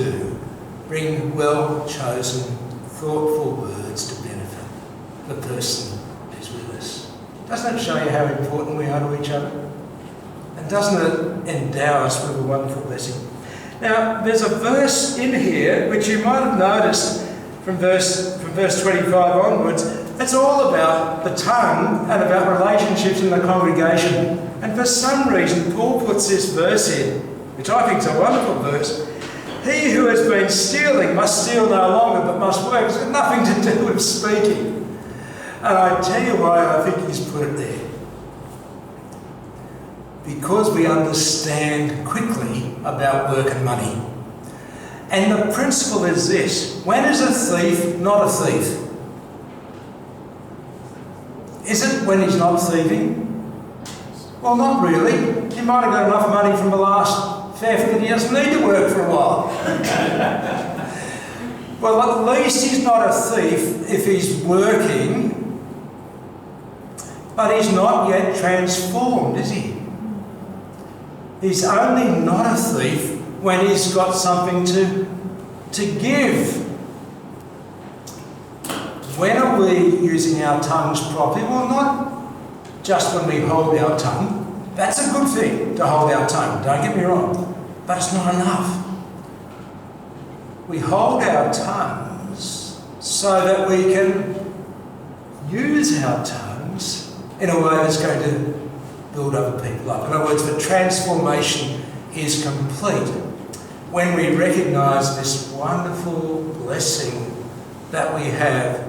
do bring well-chosen, thoughtful words to benefit the person who's with us. Doesn't it show you how important we are to each other? And doesn't it endow us with a wonderful blessing? Now, there's a verse in here which you might have noticed from verse 25 onwards. It's all about the tongue and about relationships in the congregation. And for some reason, Paul puts this verse in, which I think is a wonderful verse. He who has been stealing must steal no longer, but must work. It's got nothing to do with speaking. And I tell you why I think he's put it there. Because we understand quickly about work and money. And the principle is this: when is a thief not a thief? Is it when he's not thieving? Well, not really. He might have got enough money from the last theft that he doesn't need to work for a while. Well, at least he's not a thief if he's working, but he's not yet transformed, is he? He's only not a thief when he's got something to give. When are we using our tongues properly? Well, not just when we hold our tongue. That's a good thing, to hold our tongue, don't get me wrong. But it's not enough. We hold our tongues so that we can use our tongues in a way that's going to build other people up. In other words, the transformation is complete when we recognise this wonderful blessing that we have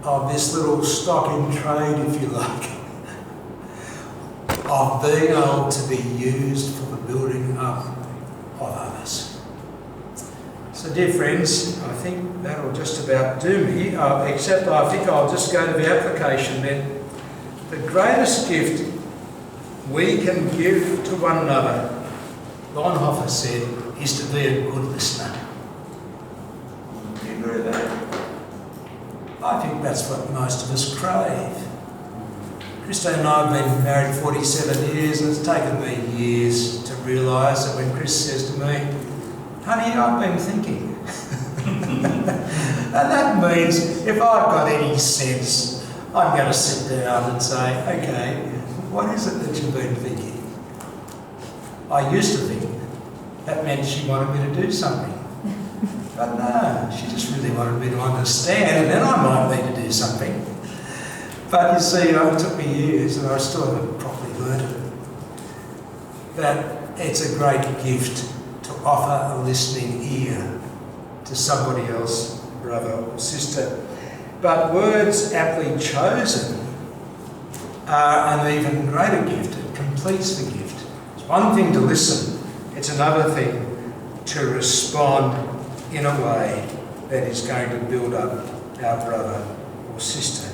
of this little stock in trade, if you like, of being able to be used for the building up of others. So, dear friends, I think that'll just about do me, except I think I'll just go to the application then. The greatest gift we can give to one another, Bonhoeffer said, is to be a good listener. Do you agree with that? I think that's what most of us crave. Christine and I have been married 47 years, and it's taken me years to realise that when Chris says to me, honey, I've been thinking. And that means if I've got any sense, I'm going to sit down and say, okay, what is it that you've been thinking? I used to think that meant she wanted me to do something. But no, she just really wanted me to understand, and then I might need to do something. But you see, it took me years, and I still haven't properly learned it. That it's a great gift to offer a listening ear to somebody else, brother or sister. But words aptly chosen are an even greater gift. It completes the gift. It's one thing to listen, it's another thing to respond in a way that is going to build up our brother or sister.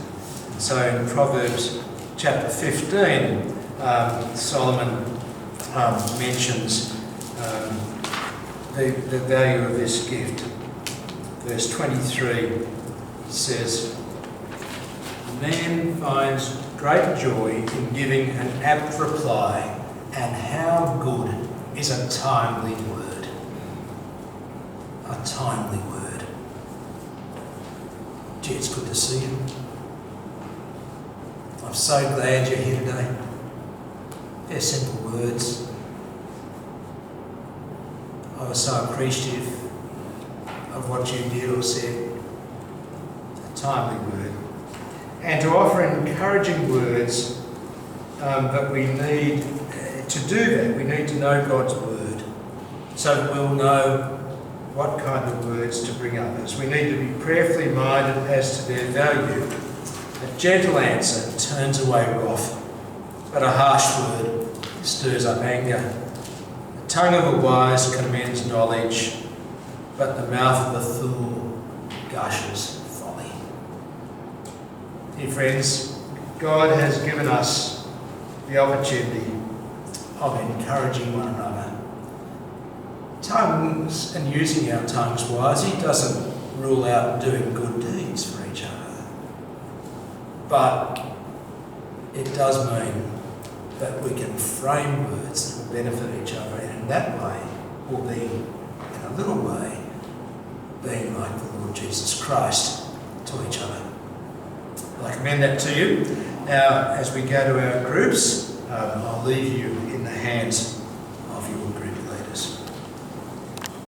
And so in Proverbs chapter 15, Solomon mentions the value of this gift. Verse 23 says, man finds great joy in giving an apt reply, and how good is a timely word. A timely word. Gee, it's good to see you. I'm so glad you're here today. They're simple words. I was so appreciative of what you did or said. A timely word. And to offer encouraging words, but we need to do that. We need to know God's word so that we'll know what kind of words to bring others. We need to be prayerfully minded as to their value. A gentle answer turns away wrath, but a harsh word stirs up anger. The tongue of the wise commends knowledge, but the mouth of the fool gushes folly. Dear friends, God has given us the opportunity of encouraging one another. Tongues and using our tongues wisely doesn't rule out doing good deeds for each other. But it does mean that we can frame words that will benefit each other, and in that way will be, in a little way, being like the Lord Jesus Christ to each other. I commend that to you. Now, as we go to our groups, I'll leave you in the hands